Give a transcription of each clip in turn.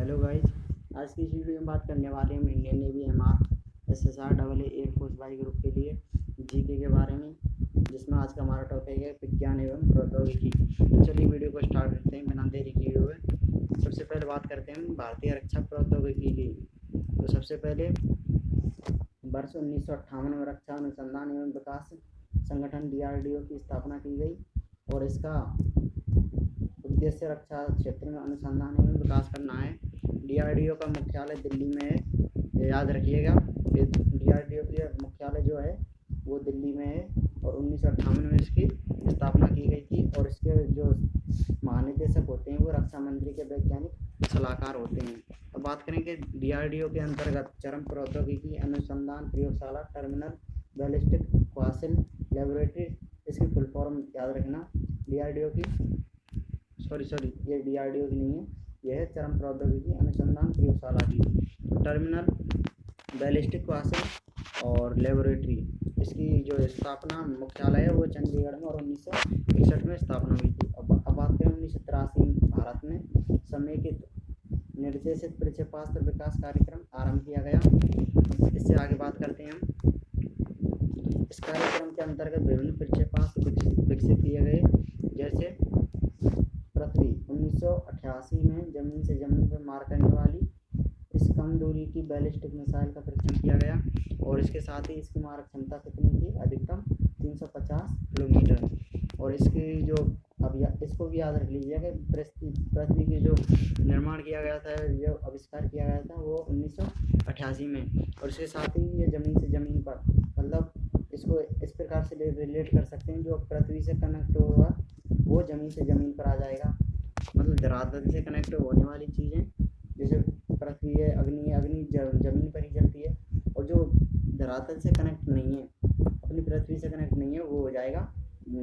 Hello guys. आज की इस वीडियो में बात करने वाले हम Indian navy MR/SSR air force by group के लिए जीके के बारे में, जिसमें आज का हमारा टॉपिक है विज्ञान एवं प्रौद्योगिकी। तो चलिए वीडियो को स्टार्ट करते हैं बिना देरी किए हुए। सबसे पहले बात करते हैं हम भारतीय रक्षा प्रौद्योगिकी की। तो सबसे पहले वर्ष 1958 में रक्षा अनुसंधान एवं विकास संगठन DRDO की स्थापना की गई और इसका उद्देश्य रक्षा क्षेत्र में अनुसंधान एवं विकास करना है। DRDO का मुख्यालय दिल्ली में है, याद रखिएगा। DRDO की मुख्यालय जो है वो दिल्ली में है और 1958 में इसकी स्थापना की गई थी और इसके जो महानिदेशक होते हैं वो रक्षा मंत्री के वैज्ञानिक सलाहकार होते हैं। अब बात करें कि DRDO के अंतर्गत चरम प्रौद्योगिकी अनुसंधान प्रयोगशाला, टर्मिनल, बैलिस्टिक क्वासिल लेबोरेटरी, इसकी फुल फॉर्म याद रखना। DRDO की ये DRDO की नहीं है, यह है चरम प्रौद्योगिकी अनुसंधान प्रयोगशाला की। टर्मिनल, बैलिस्टिक क्वासिल और लेबोरेटरी, इसकी जो स्थापना मुख्यालय है वो चंडीगढ़ में और 1961 में स्थापना हुई थी। अब बात करें 1983 में भारत में समेकित निर्देशित प्रक्षेपास्त्र विकास कार्यक्रम आरंभ किया गया। इससे आगे बात करते हैं हम। इस कार्यक्रम के अंतर्गत विभिन्न प्रक्षेपास्त्र विकसित किए गए, जैसे पृथ्वी 1988 में जमीन से जमीन पर मार करने वाली इस कम दूरी की बैलिस्टिक मिसाइल का परीक्षण किया गया और इसके साथ ही इसकी मारक क्षमता कितनी थी? अधिकतम 350 किलोमीटर। और इसकी जो इसको भी याद रख लीजिएगा कि पृथ्वी की जो निर्माण किया गया था, जो आविष्कार किया गया था वो 1988 में, और इसके साथ ही ये जमीन से जमीन पर, मतलब इसको इस प्रकार से रिलेट कर सकते हैं, जो पृथ्वी से कनेक्ट होगा वो ज़मीन से ज़मीन पर आ जाएगा। मतलब धरातल से कनेक्ट होने वाली चीज़ें, जैसे पृथ्वी है, अग्नि है, अग्नि ज़मीन पर ही जलती है, और जो धरातल से कनेक्ट नहीं है, अपनी पृथ्वी से कनेक्ट नहीं है, वो हो जाएगा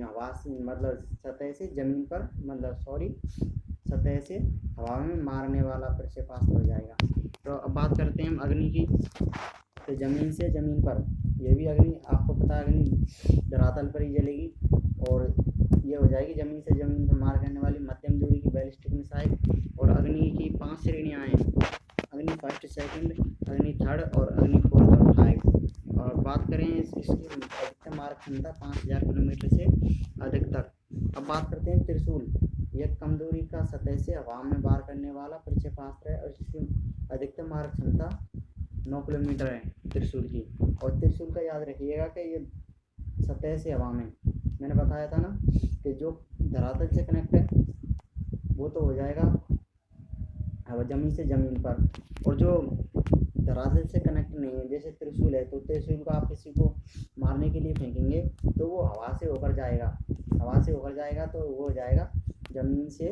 हवा से, मतलब सतह से ज़मीन पर, सतह से हवा में मारने वाला प्रक्षेपास्त्र हो जाएगा। तो अब बात करते हैं हम अग्नि की। तो ज़मीन से ज़मीन पर, ये भी अग्नि, आपको पता है अग्नि धरातल पर ही जलेगी, और ये हो जाएगी ज़मीन से ज़मीन पर मार करने वाली मध्यम दूरी की बैलिस्टिक मिसाइल। और अग्नि की 5 श्रेणियाँ हैं: अग्नि फर्स्ट, सेकंड, अग्नि थर्ड और अग्नि फोर्थ और 5। और बात करें इसकी अधिकतम मारक क्षमता 5000 किलोमीटर से अधिक तक। अब बात करते हैं त्रिशूल। यह कम दूरी का सतह से हवा में वार करने वाला प्रक्षेपास्त्र है और इसकी अधिकतम मारक क्षमता 9 किलोमीटर है त्रिशूल की। और त्रिशूल का याद रखिएगा कि ये सतह से हवा में, मैंने बताया था ना कि जो धरातल से कनेक्ट है वो तो हो जाएगा हवा ज़मीन से ज़मीन पर, और जो धरातल से कनेक्ट नहीं है, जैसे त्रिशूल है, तो त्रिशूल को आप किसी को मारने के लिए फेंकेंगे तो वो हवा से होकर जाएगा, तो वो हो जाएगा ज़मीन से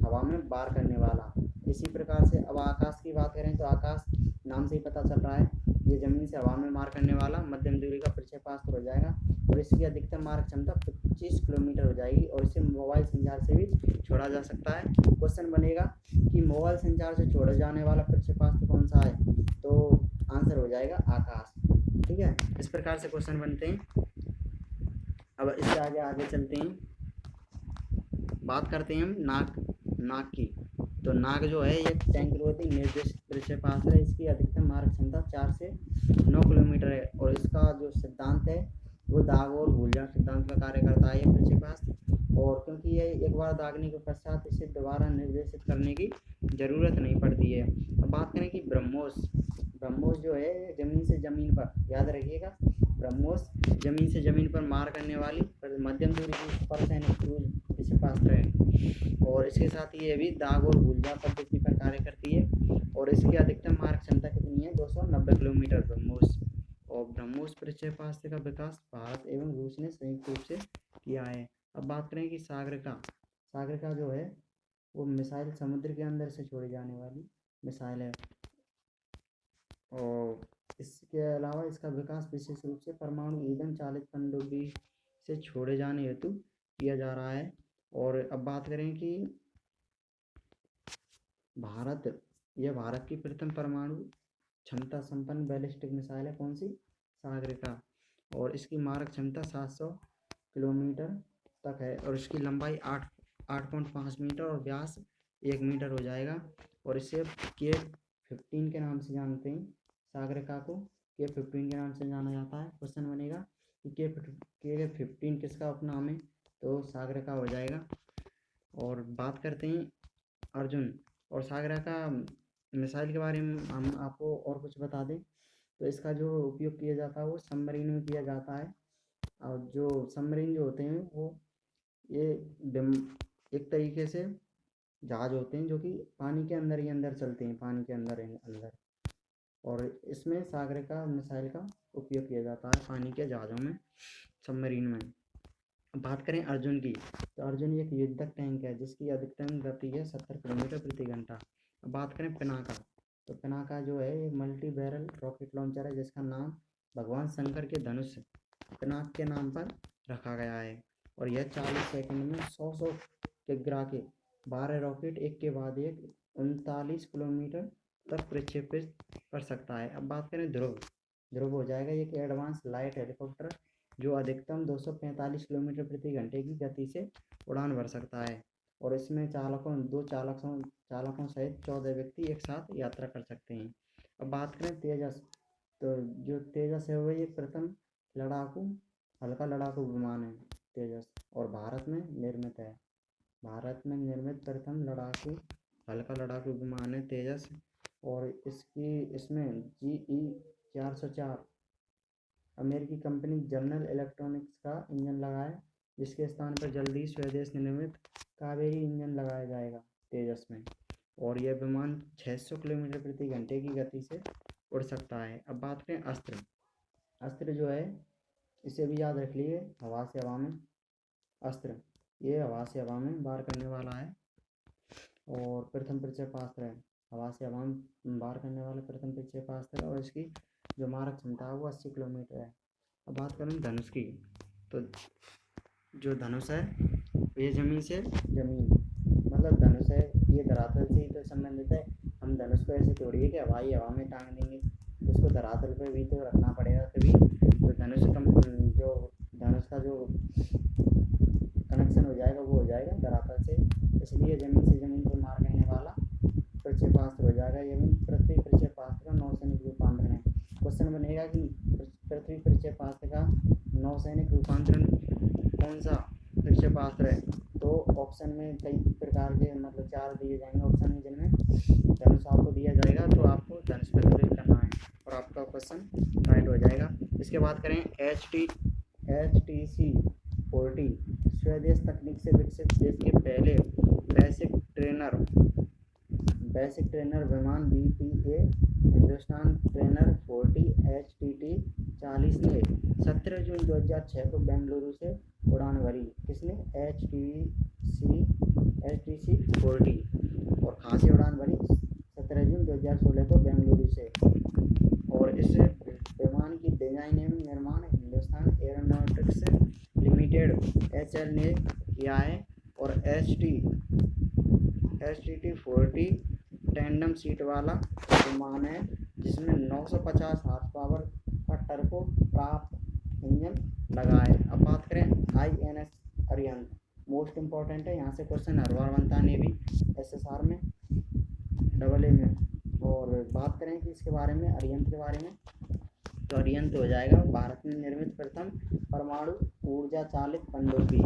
हवा में वार करने वाला। इसी प्रकार से अब आकाश की बात करें तो आकाश नाम से ही पता चल रहा है, ये ज़मीन से हवा में मार करने वाला मध्यम दूरी का प्रक्षेपास्त्र हो जाएगा और इसकी अधिकतम मारक क्षमता 25 किलोमीटर हो जाएगी और इसे मोबाइल संचार से भी छोड़ा जा सकता है। क्वेश्चन बनेगा कि मोबाइल संचार से छोड़ा जाने वाला प्रक्षेपास्त्र कौन सा है? तो आंसर हो जाएगा आकाश। ठीक है, इस प्रकार से क्वेश्चन बनते हैं। अब इससे आगे चलते हैं, बात करते हैं हम नाग की। तो नाग जो है ये टैंक रोधी निर्देशित प्रक्षेपास्त्र है। इसकी अधिकतम मारक क्षमता 4 से 9 किलोमीटर है और इसका जो सिद्धांत है वो दाग और भूल जा सिद्धांत का कार्य करता है ये प्रक्षेपास्त्र। और क्योंकि ये एक बार दागने के पश्चात इसे दोबारा निर्देशित करने की ज़रूरत नहीं पड़ती है। अब बात करें कि ब्रह्मोस जो है ज़मीन से ज़मीन पर, याद रखिएगा, ब्रह्मोस ज़मीन से ज़मीन पर मार करने वाली मध्यम दूरी की सुपरसोनिक क्रूज प्रक्षेपास्त्र है और इसके साथ ही ये भी दाग और भूलजा पद्धति पर कार्य करती है और इसकी अधिकतम मारक क्षमता कितनी है? 290 किलोमीटर ब्रह्मोस। और ब्रह्मोस प्रक्षेपास्त्र का विकास भारत एवं रूस ने संयुक्त रूप से किया है। अब बात करें कि सागरिका जो है वो मिसाइल समुद्र के अंदर से छोड़ी जाने वाली मिसाइल है और इसके अलावा इसका विकास विशेष रूप से परमाणु ईंधन चालित पनडुब्बी से छोड़े जाने हेतु किया जा रहा है। और अब बात करें कि भारत की प्रथम परमाणु क्षमता संपन्न बैलिस्टिक मिसाइल है कौन सी? सागरिका। और इसकी मारक क्षमता 700 किलोमीटर तक है और इसकी लंबाई 8.5 मीटर और व्यास 1 मीटर हो जाएगा। और इसे K-15 के नाम से जानते हैं। सागरिका को K-15 के नाम से जाना जाता है। क्वेश्चन बनेगा कि K-15 किसका उपनाम है, तो सागरिका हो जाएगा। और बात करते हैं अर्जुन और सागरिका मिसाइल के बारे में हम आपको और कुछ बता दें तो इसका जो उपयोग किया जाता है वो सबमरीन में किया जाता है। और जो सबमरीन जो होते हैं वो ये एक तरीके से जहाज होते हैं जो कि पानी के अंदर ही अंदर चलते हैं, पानी के अंदर अंदर। और इसमें सागरिका मिसाइल का उपयोग किया जाता है पानी के जहाज़ों में, सबमरीन में। बात करें अर्जुन की तो अर्जुन एक युद्धक टैंक है जिसकी अधिकतम गति है 70 किलोमीटर प्रति घंटा। अब बात करें पिनाका तो पिनाका जो है एक मल्टी बैरल रॉकेट लॉन्चर है जिसका नाम भगवान शंकर के धनुष पिनाक के नाम पर रखा गया है। और यह 40 सेकंड में 100 किग्रा के 12 रॉकेट एक के बाद एक 39 किलोमीटर तक प्रक्षेपित कर सकता है। अब बात करें ध्रुव हो जाएगा एक एडवांस लाइट हेलीकॉप्टर जो अधिकतम 245 किलोमीटर प्रति घंटे की गति से उड़ान भर सकता है। और इसमें दो चालकों सहित 14 व्यक्ति एक साथ यात्रा कर सकते हैं। अब बात करें तेजस तो जो तेजस है वह एक प्रथम हल्का लड़ाकू विमान है तेजस, और भारत में निर्मित है। भारत में निर्मित प्रथम हल्का लड़ाकू विमान है तेजस। और इसमें GE-404 अमेरिकी कंपनी जनरल इलेक्ट्रॉनिक्स का इंजन लगा है जिसके स्थान पर जल्दी ही स्वदेश निर्मित कावेरी इंजन लगाया जाएगा तेजस में। और यह विमान 600 किलोमीटर प्रति घंटे की गति से उड़ सकता है। अब बात करें अस्त्र जो है इसे भी याद रख लिए, हवा से हवा में अस्त्र, ये हवा से हवा में वार करने वाला है और प्रथम प्रक्षेपास्त्र है। हवा से हवा में वार करने वाला प्रथम प्रक्षेपास्त्र और इसकी जो मारक क्षमता है वो 80 किलोमीटर है। अब बात करें धनुष की तो जो धनुष है ये जमीन मतलब धनुष है ये धरातल से ही तो संबंधित है। हम धनुष को ऐसे तोड़िए कि हवा में टांग देंगे तो उसको धरातल पर भी तो रखना पड़ेगा तभी तो धनुष का जो कनेक्शन हो जाएगा वो हो जाएगा धरातल से। इसलिए जमीन से जमीन को मार करने वाला प्रक्षेपास्त्र हो जाएगा। यह पृथ्वी प्रक्षेपास्त्र का नौसैनिक रूपांतरण है। क्वेश्चन बनेगा कि पृथ्वी प्रक्षेपास्त्र का नौसैनिक रूपांतरण कौन सा प्रक्षेपास्त्र है, तो ऑप्शन में कई प्रकार के मतलब 4 दिए जाएंगे ऑप्शन में, जिनमें धनुष आपको दिया जाएगा तो आपको धनुष पर क्लिक करना है और आपका क्वेश्चन राइट हो जाएगा। इसके बाद करें HTC-40 स्वदेश तकनीक से विकसित देश के पहले बेसिक ट्रेनर विमान BTA हिंदुस्तान ट्रेनर 40 HTT-40 ने 17 जून 2006 को बेंगलुरु से उड़ान भरी। किसने? HTC-40 और कहाँ से उड़ान भरी? 17 जून 2016 को बेंगलुरु से। और इस विमान की डिजाइन एवं निर्माण हिंदुस्तान एरोनॉटिक्स लिमिटेड HAL ने किया है। और HTT-40 टैंडम सीट वाला विमान है जिसमें 950 हॉर्स पावर का टर्बो प्राप्त इंजन लगा है। अब बात करें INS अरिहंत, मोस्ट इम्पॉर्टेंट है, यहाँ से क्वेश्चन हर बार बनता है नेवी SSR में AA में। और बात करें कि इसके बारे में अरिहंत के बारे में तो अरिहंत हो जाएगा भारत में निर्मित प्रथम परमाणु ऊर्जा चालित पनडुब्बी।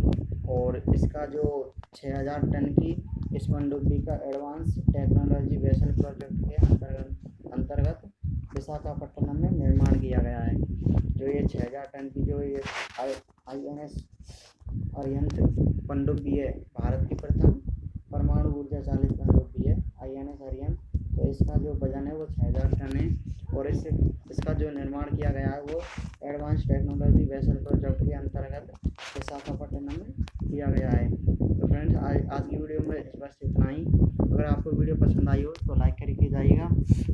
और इसका जो 6000 टन की इस पनडुब्बी का एडवांस टेक्नोलॉजी वेसल प्रोजेक्ट के अंतर्गत विशाखापट्टनम में निर्माण किया गया है। जो ये 6000 टन की जो ये INS अरिहंत पनडुब्बी है भारत की प्रथम परमाणु ऊर्जा चालित पनडुब्बी है INS अरिहंत। तो इसका जो वजन है वो 6000 टन है और इसका जो निर्माण किया गया है वो एडवांस टेक्नोलॉजी वेसल प्रोजेक्ट के अंतर्गत विशाखापट्टनम में किया गया है। तो फ्रेंड्स आज की वीडियो में बस इतना ही। अगर आपको वीडियो पसंद आई हो तो लाइक करके जाइएगा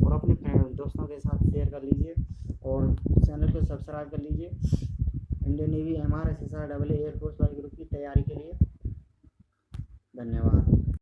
और अपने दोस्तों के साथ शेयर कर लीजिए और चैनल को सब्सक्राइब कर लीजिए Indian navy MR SSR AA air force Y group की तैयारी के लिए। धन्यवाद।